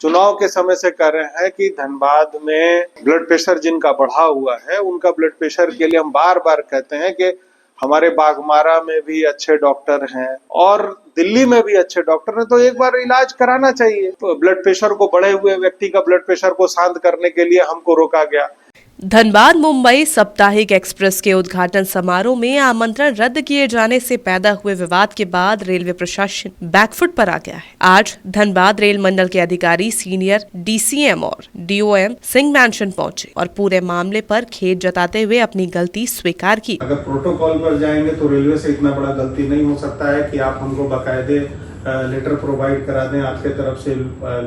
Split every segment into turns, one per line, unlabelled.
चुनाव के समय से कह रहे हैं कि धनबाद में ब्लड प्रेशर जिनका बढ़ा हुआ है उनका ब्लड प्रेशर के लिए हम बार बार कहते हैं कि हमारे बाघमारा में भी अच्छे डॉक्टर हैं और दिल्ली में भी अच्छे डॉक्टर हैं, तो एक बार इलाज कराना चाहिए। तो ब्लड प्रेशर को बढ़े हुए व्यक्ति का ब्लड प्रेशर को शांत करने के लिए हमको रोका गया।
धनबाद मुंबई साप्ताहिक एक्सप्रेस के उद्घाटन समारोह में आमंत्रण रद्द किए जाने से पैदा हुए विवाद के बाद रेलवे प्रशासन बैकफुट पर आ गया है। आज धनबाद रेल मंडल के अधिकारी सीनियर डीसीएम और डीओएम सिंह मैंशन पहुंचे और पूरे मामले पर खेद जताते हुए अपनी गलती स्वीकार की।
अगर प्रोटोकॉल पर जाएंगे तो रेलवे से इतना बड़ा गलती नहीं हो सकता है कि आप हमको बाकायदे लेटर प्रोवाइड करा दें, आपके तरफ से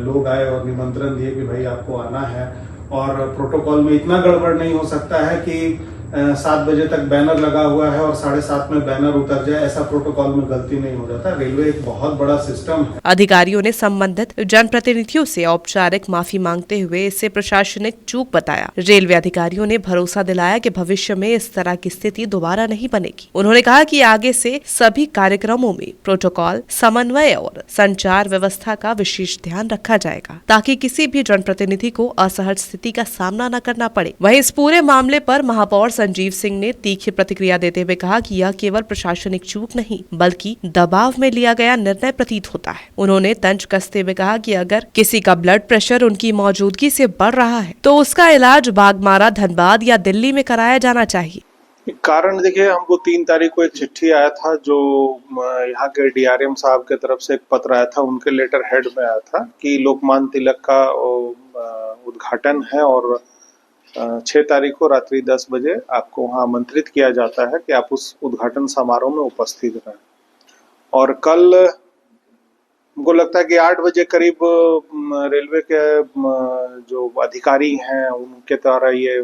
लोग आए और निमंत्रण दिए कि भाई आपको आना है, और प्रोटोकॉल में इतना गड़बड़ नहीं हो सकता है कि 7 बजे तक बैनर लगा हुआ है और 7:30 में बैनर उतर जाए। ऐसा प्रोटोकॉल में गलती नहीं हो जाता। रेलवे एक बहुत बड़ा सिस्टम है।
अधिकारियों ने संबंधित जनप्रतिनिधियों से औपचारिक माफी मांगते हुए इसे प्रशासनिक चूक बताया। रेलवे अधिकारियों ने भरोसा दिलाया कि भविष्य में इस तरह की स्थिति दोबारा नहीं बनेगी। उन्होंने कहा कि आगे से सभी कार्यक्रमों में प्रोटोकॉल, समन्वय और संचार व्यवस्था का विशेष ध्यान रखा जाएगा ताकि किसी भी जनप्रतिनिधि को असहज स्थिति का सामना न करना पड़े। वहीं इस पूरे मामले पर महापौर संजीव सिंह ने तीखी प्रतिक्रिया देते हुए कहा कि यह केवल प्रशासनिक चूक नहीं बल्कि दबाव में लिया गया निर्णय प्रतीत होता है। उन्होंने तंज कसते हुए कहा कि अगर किसी का ब्लड प्रेशर उनकी मौजूदगी से बढ़ रहा है तो उसका इलाज बाघमारा, धनबाद या दिल्ली में कराया जाना चाहिए।
कारण देखिए, हमको 3 तारीख को एक चिट्ठी आया था जो यहाँ के डीआरएम साहब के तरफ से एक पत्र आया था, उनके लेटर हेड में आया था कि लोकमान्य तिलक का उद्घाटन है और 6 तारीख को रात्रि 10 बजे आपको वहाँ आमंत्रित किया जाता है कि आप उस उद्घाटन समारोह में उपस्थित रहें। और कल हमको लगता है कि 8 बजे करीब रेलवे के जो अधिकारी हैं उनके द्वारा ये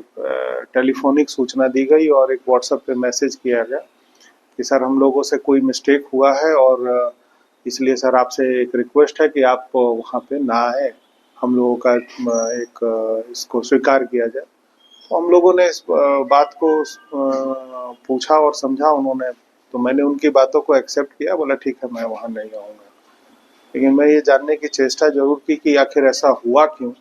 टेलीफोनिक सूचना दी गई और एक व्हाट्सएप पे मैसेज किया गया कि सर हम लोगों से कोई मिस्टेक हुआ है और इसलिए सर आपसे एक रिक्वेस्ट है कि आप वहाँ पे ना आए, हम लोगों का एक इसको स्वीकार किया जाए। तो हम लोगों ने इस बात को पूछा और समझा उन्होंने, तो मैंने उनकी बातों को एक्सेप्ट किया, बोला ठीक है मैं वहाँ नहीं आऊँगा। लेकिन मैं ये जानने की चेष्टा जरूर की कि आखिर ऐसा हुआ क्यों।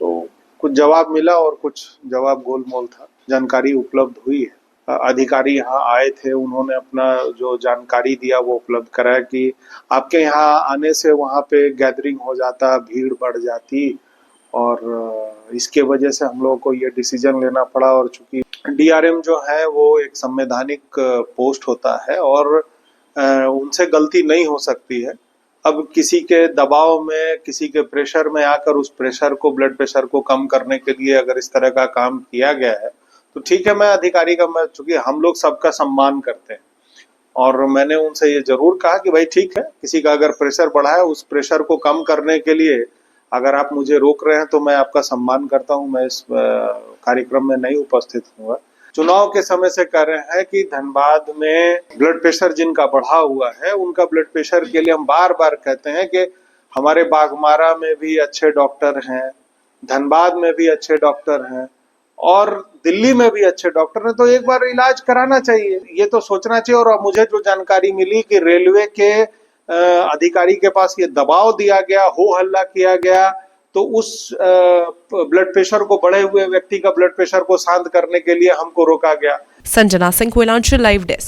तो कुछ जवाब मिला और कुछ जवाब गोलमोल था। जानकारी उपलब्ध हुई है, अधिकारी यहाँ आए थे, उन्होंने अपना जो जानकारी दिया वो उपलब्ध कराया कि आपके यहाँ आने से वहाँ पे गैदरिंग हो जाता, भीड़ बढ़ जाती और इसके वजह से हम लोगों को ये डिसीजन लेना पड़ा। और चूंकि डीआरएम जो है वो एक संवैधानिक पोस्ट होता है और उनसे गलती नहीं हो सकती है। अब किसी के दबाव में, किसी के प्रेशर में आकर उस प्रेशर को, ब्लड प्रेशर को कम करने के लिए अगर इस तरह का काम किया गया है तो ठीक है, मैं अधिकारी का, मैं चूंकि हम लोग सबका सम्मान करते हैं और मैंने उनसे ये जरूर कहा कि भाई ठीक है, किसी का अगर प्रेशर बढ़ा है उस प्रेशर को कम करने के लिए अगर आप मुझे रोक रहे हैं तो मैं आपका सम्मान करता हूं, मैं इस कार्यक्रम में नहीं उपस्थित हूँगा। चुनाव के समय से कह रहे हैं कि धनबाद में ब्लड प्रेशर जिनका बढ़ा हुआ है उनका ब्लड प्रेशर के लिए हम बार बार कहते हैं कि हमारे बाघमारा में भी अच्छे डॉक्टर हैं, धनबाद में भी अच्छे डॉक्टर हैं और दिल्ली में भी अच्छे डॉक्टर हैं, तो एक बार इलाज कराना चाहिए, ये तो सोचना चाहिए। और मुझे जो जानकारी मिली कि रेलवे के अधिकारी के पास ये दबाव दिया गया, हो हल्ला किया गया, तो उस ब्लड प्रेशर को बढ़े हुए व्यक्ति का ब्लड प्रेशर को शांत करने के लिए हमको रोका गया।
Sanjana Singh, Koylanchal live desk.